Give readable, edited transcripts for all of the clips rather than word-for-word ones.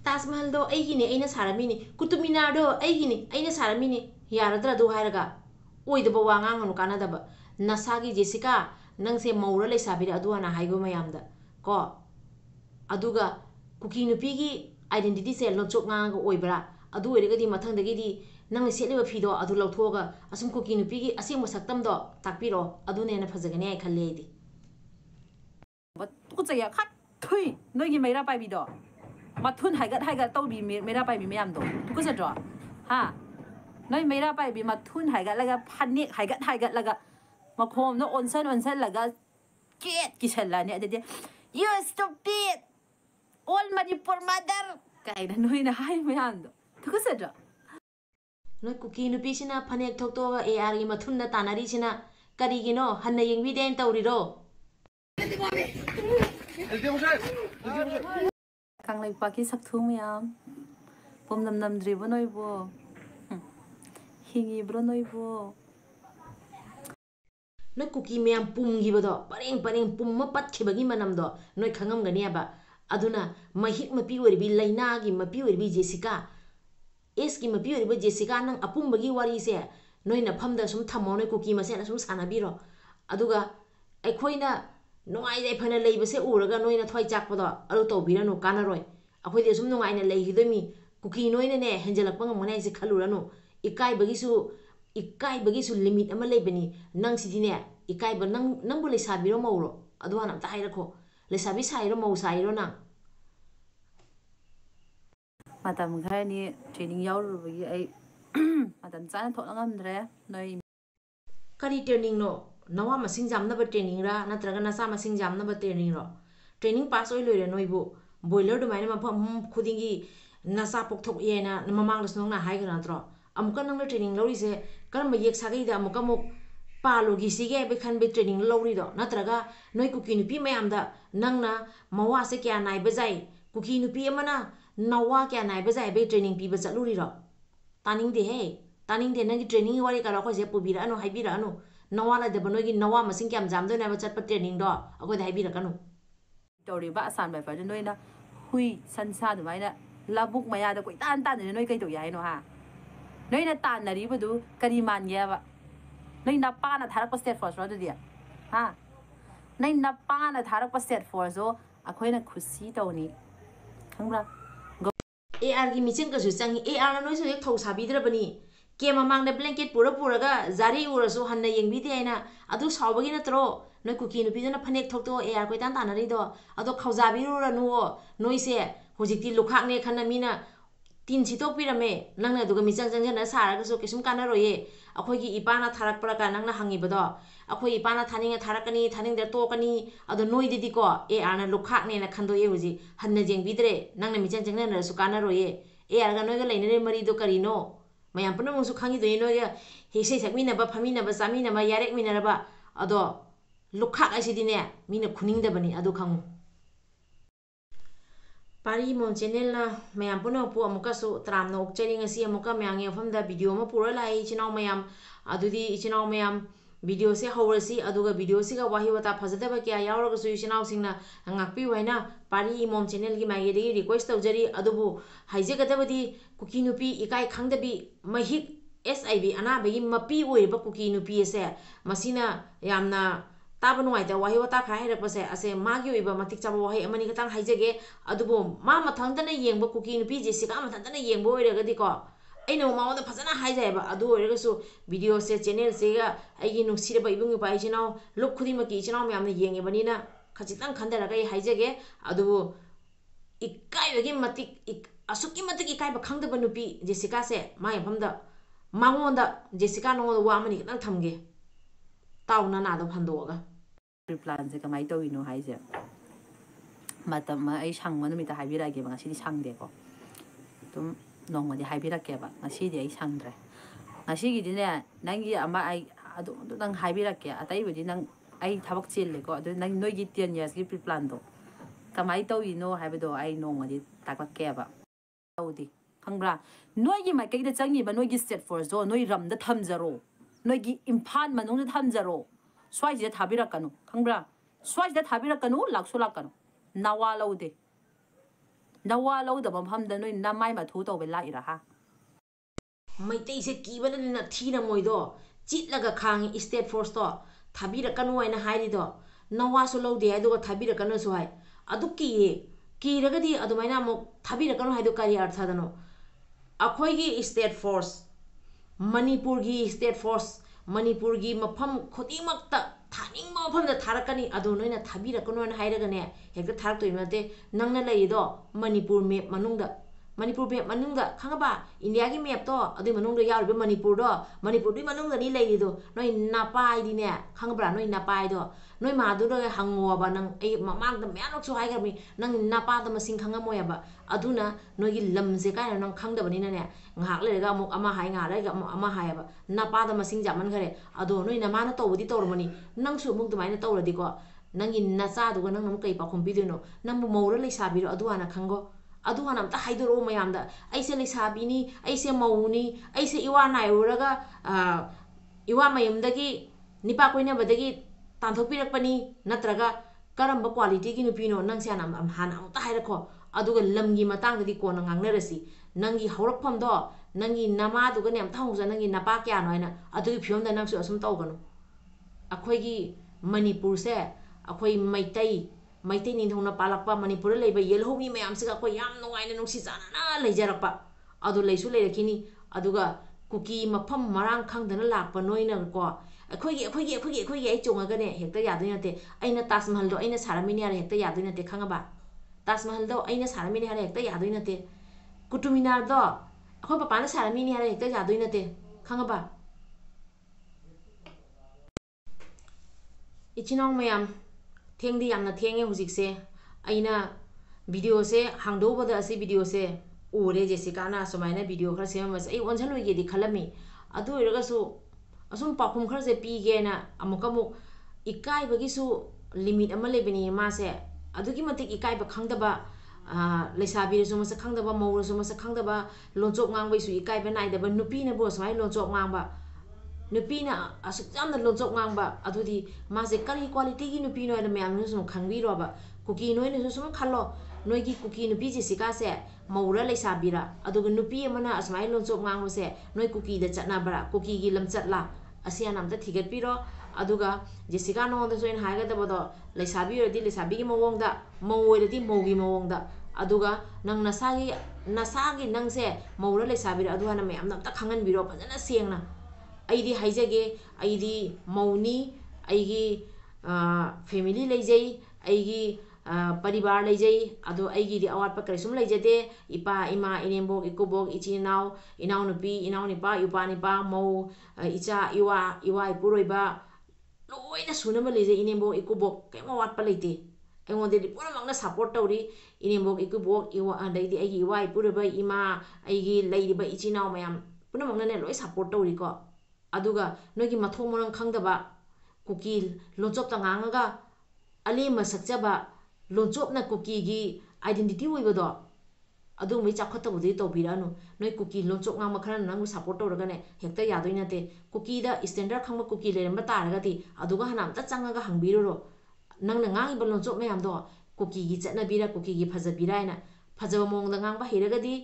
ताजमहल अने अना सारमीनी कुतुब मीनार अना सारमीनी यारद्रा हायरगा ओइदब वा nganगनु कानदब नसागी जेसिका नंगसे मौर लेसाबिर अदुआना हाइगो मयामदा को अदुगा कुकी नुपीगी आइडेंटिटी से लोचोक ngang ओइब्रा अदु ओइरगदी मथंगदगी नंग सेलिबा फीदो अदु लौथोगा असुम कुकी नुपीगी असेंग मसक्तमदो ताकपिरो अदुनेना फजगने आइ खल्ले आइदि तुचया खत थुई नोगी मेरा पाइबिदो मथुन हाइगत तौबी मेरा पाइबी मयामदो तुकुसद्रो हा नोई मेरा पाइबी मथुन हाइगत लगा फनेक हाइगत लगा मखोमनो ओनसन लगा केट किसलाने अदे you stupid all Manipur mother काइना नोइना हाइ मयामदो तुकुसद्रो नोई कुकी नुपीसिना फनेक थोक्तोगा एआर गी मथुनदा तानारीसिना करिगिनो हन्ना येंगबिदेन तौरिरो Kanglai paki sakthung miyam pom nam dribo noibo hingi bro noibo noi kuki miyam pum gibado pareng pum ma pat khibagi manamdo noi khangam gani aba aduna mahik mapi oribi laina gi mapi oribi Jessica es gi mapi oribi Jessica nang apum bagi wari se noi na phamda sum thamo noi kuki ma se na sum sanabiro aduga aikhoina nungai dai phana leibase uraga noina thoi chakpado aru tobiranu kanaroi akhoi de sum nungai na leihidami kuki noina ne henjalakpa ngamane se khaluranu ikai bagisu limit ama leibani nang sidine ikai ba nang bu leisabiro mauro aduana ta hairako leisabi sairo mau sairo nang matam kharani training yaurubagi ai matam chana tholangamdre noi kari training no nawa masing jamnaba training ra natraga nasa masing jamnaba training ro training pass oi loire noibu boiler du maina mafam khudingi nasa pokthok yena mamang lasnong na hai gra tro amuka nang training lori se karma yek sagai da amuka muk palogi sige be khan be training lori do natraga noi kuki nupi mayam da nangna mawa se kya nai bajai kuki nupi amana nawa kya nai bajai be training pi ba chaluri ro taning de nangi training wari kara ko je pubira anu haibira anu nawala de banogi nawa masing kyam jamdo na chat pa training do agoi dai bi rakanu tori ba asan bai fa noina hui sansa du maina labuk maya da koi tan ne noi kai to yai no ha noina tan na ri bu du kari man ya ba noina pa na tharak pa state force ro dia ha noina pa na tharak pa state force zo akhoi na khusi to ni khangbra AR gi michen ka su changi AR na noi so ek thau sabi dra bani ke mamang de blanket pura ga jari urasu hanna yengbi de aina adu sawbagi natro noi kuki nu pidana phanek thokto AR koi tan tanari do ado khawjabi ru ranu noi se hojikti lukhak ne khanna mina tin sitok pirame nangna duga michang jangjana saraga so kesum kana roye akhoi gi ipana tharak pra ka nangna hangi bodo akhoi ipana thaninga tharakani thaning der tokani ado noi didi ko AR na lukhak ne na khando ye hoji hanna jengbi dre nangna michang jangjana su kana roye AR ga noi ga leinere mari do karino mayam puna musu khangi do ino ya hese sakmi na ba phami na ba sami na ba yarek mi na ba ado lukhak asidine mina khuning da bani ado khangu pari mon channel na mayam puna pu amuka so tram na okchari ngasi amuka mayang yafam da video ma pura lai chinau mayam adudi chinau mayam video se hawrasi aduga video se ga wahi wata phajada ba kya yawra ga su chinau singna ngakpi waina pari mom channel gi magi de request tawjari adubu haije ga dabadi kuki nupi ikai khangdabi mahik SIB ana bagi mapi oi ba kuki nupi se masina yamna taba nuai ta wahi wata khai ra pase ase magi oi ba matik chaba wahi amani ka tang haijege adubu ma mathang dana yengba kuki nupi Jessica mathang dana yengbo oi ra ga di ko aino ma oda phajana haijai ba adu oi ra su video se channel se ga aigi nu sire ba ibung ba ichinaw lok khudi ma ki ichinaw me amna yenge bani na khachitang khandara ga haijege adubu ikai bagi matik asuki matik ikai ba khangda ba nupi Jessica se ma yafam da mangonda Jessica no wa amani ka tang thamge tauna na do phandoga plan se kamai to ino haije matam ma ai sang manu mi ta haibira ge ba ngasi di sang de ko tum nong ma di haibira ke ba ngasi di ai sang dre ngasi gi di ne nangi ama ai adu nang haibira ke atai bu di nang ai thabak chil le ko adu nang noi gi 10 years gi plan do kamai to ino haibe do ai nong ma di takla ke ba audi khangbra noi gi mai kai da changi ba noi gi state force do noi ram da thamjaro noi gi impan manung da thamjaro swai je thabira kanu khangbra swai je thabira kanu lakso lakanu nawa laude नवा लौदब मफमद नोई नमाई मथु तौबे Lyra हा मैतै से कीबनना थीना मोइदो चिटलगा खांगी state force तो थाबिरकनु हाइना हाइरिदो नवासु लौदे हाइदो थाबिरकनु सु high अदु कीरगदी अदुमाइना अमुक थाबिरकनु हाइदो करी अर्थदनो अखोइगी state force Manipur की स्टेट फोर्स मणिपुर की मफम खुदिमक्ता थानिंग मफम दा थारकनी अदु नोइना थाबिरकनु न हाइरगने हेक्ता थारक्तोइ नते नंगना लैदो मणिपुर मैप मनुंगदा मणिपुर मैप मनुंगदा खंगबा इंडिया की मैप तो अदु मनुंगदा यारबे मणिपुर दी मनुंगदा नि लैरिदो नोइ नापाइ दिने खंगब्रा नोइ नापाइ दो नोइ मादुदो हंगोबा नंग ए ममांगदा म्यानोक्सु हाइगरमी नंग नापादा मसिंग खंगमोयबा अदुना नोइगी लमसे कायना नंग खंगदबनिना ने ngahak lerega amuk ama hai nga lerega amuk ama hai ba napada masing jaman khare ado noi namana tawdi tawrmani nangsu muk dumaina tawradi ko nangi nacha duga nang nam kai pa khompi dino nambu mawra leisabiro adu ana khango adu ana amta haidoro mayamda aise leisabini aise mawni aise iwa nai uraga iwa mayamdagi nipa koina badagi tanthokpirakpani natraga karamba quality gi nupino nang siana hana amta hairako aduga lamgi matangdadi ko na ngangnarasi nangi haurakphamdo nangi nama duga nem thangsa nangi napa kya noina adugi phiomda nangsu asum tawganu akhoigi manipur se akhoi maitai ni thongna palakpa manipur leiba yelhomi mayam se akhoi yam nongaina nungsi jana na leijarakpa adu leisu leirakini aduga kuki mapham marang khangdana lakpa noina ko akhoi ai chongaga ne hekta yadina te aina Taj Mahal do aina saramini ara hekta yadina te khangaba Taj Mahal do aina saramini ara hekta yadina te Qutub Minar do akhoi papana saramini ara hekta yadina te khangaba इचिनाउ मैम थेंगदी यामना थेंगे हुजिकसे आइना video से हांगदोबदा असि video से उरे जेसिका ना समाइना वीडियो खर सेमस ए ओनसलुइगेदी खलमी अदु इरगसु असुम पाखुम खर से पीगेना अमुकमु इकाइबगिसु लिमिट अमा लेबनी मासे अदुगी मतिक इकाइबा खंगदबा लेसाबिरसु मस खंगदबा मौरसु मस खंगदबा लोंचोक ngangbaisu इकाइबा नाइदबा नुपीना बो समाइ लोंचोक ngangbा नुपीना असुक्यामना लोंचोक ngangbा अदुदी मासे करी क्वालिटी की नुपी नोइना म्यामनु सुम खंगबिरोबा कुकी नोइना सुम खल्लो नोइगी कुकी नुपी जेसिका से मौरा लेसाबिरा अदुगा नुपी अमना असमाइ लोंचोक ngangbसे नोइ कुकी द चटनाबरा कुकी गी लमचटला असियान अमता थिगतपिरो अदुगा जेसिका नोंदा सोइन हाइगदबदो लेसाबिरदि लेसाबिगी मवोंगदा मवोइरदि मौगी मवोंगदा अदुगा नंग नसागी नंगसे मौरा लेसाबिरा अदुहाना म्यामना अमता खंगनबिरो फजना सेंगना आइदी हाइजगे आइदी मौनी आइगी फैमिली लेजै आइगी परिवार लेजै अदो आइगी अवाटपा करिसुम लेजदे इपा इमा इनेम्बोग इकुबोग इचिनाव इनाव नुपी इनाव निपा युपा निपा मौ इचा इवा इपुरोइबा लोइना सुनम लेजै इनेम्बोग इकुबोग केमा वाटपा लेते अइंगोंदेदि पुरमंगना सपोर्ट तौरी इनेम्बोग इकुबोग इवा अदैदि आइगी इवा इपुरोइबा इमा आइगी लेइरिबा इचिनाव मयाम पुरमंगना ने लोइ सपोर्ट तौरी को अदुगा नोगी मथों मरंग खंगदबा कुकी लोंचोप तंगांगा अलेमा सक्चबा लोंचोपना कुकी गी आइडेंटिटी ओइबदो अदु मै चाखतबुदि तौबिरानु नोइ कुकी लोंचोप ngang मखरा नंगु सपोर्ट तौरगने हेक्ता यादोइ नते कुकी दा स्टैंडर्ड खंगबा कुकी लेरंबा तारगति अदुगा हनामता चंगागा हंगबिरो नंगना ngangiba लोंचोप मैमदो कुकी गी चटनाबिरा कुकी गी फजबिरायना फजब मोंगदा ngang हेरगदि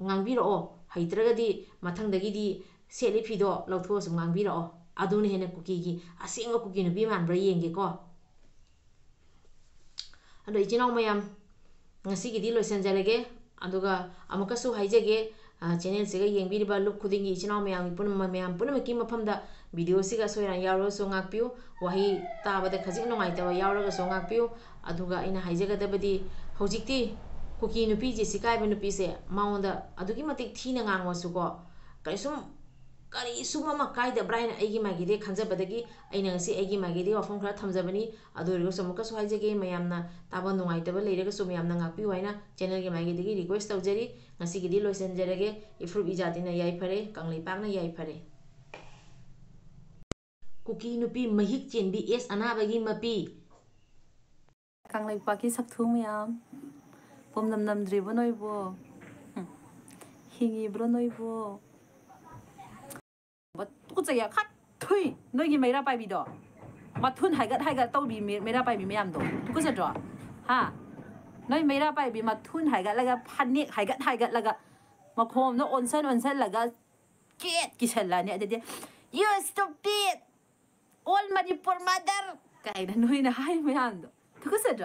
ngangbiro heitragadi mathangdagidi सेली फीदो लौथो सम ngangbiro aduna hena kuki gi asenga kuki no bi man bra yenge ko ado ichinaw mayam ngasi gi di loisan jalege aduga amuka su haijege channel se ga yengbi ba luk khudingi ichinaw mayam pun ki mafamda video si ga soiran yaro so ngakpiu wahi tabada khajing no ngai tawa yaro ga so ngakpiu aduga ina haijaga dabadi hojikti kuki nupi je sikai ba nupi se maunda adugi matik thina ngangwa su ko kaisum करी सुमा कायद Bryan आइगी मागिदे खंजबदगी आइना ngasi आइगी मागिदे वफम खरा थमजबनी अदुरगो समुका सुहाइजगे मयामना ताबा नुंगाइतबा लेरगा सुमयामना ngakpi waina channel ge मागिदगी रिक्वेस्ट तौजरी ngasi gidi loisanjarage ifrup ijatina yai फरे कंगलै पाकना yai फरे कुकी नुपी महिक चेनबी एस अनाबगी मपी कंगलै पाकी सक्थु मयाम पोमनम नमद्रिबो नोइबो हिंगिब्रो नोइबो तुकचया खत थुई नोइगी मैरा पाइबिदो मथुन हाइगत तौबी मैरा पाइबी मयामदो तुकचद्रो हा น้อยไม่รับไปบีมาทุนหายกันแล้วก็พันนี่หายกันแล้วก็มาโคมน้องอนเซนแล้วก็เกลียดกิเชลล่ะเนี่ยเดี๋ยว you stupid all Manipur mother ไก่นั่นน้อยนะให้ไม่อันดูทุกสิ่ง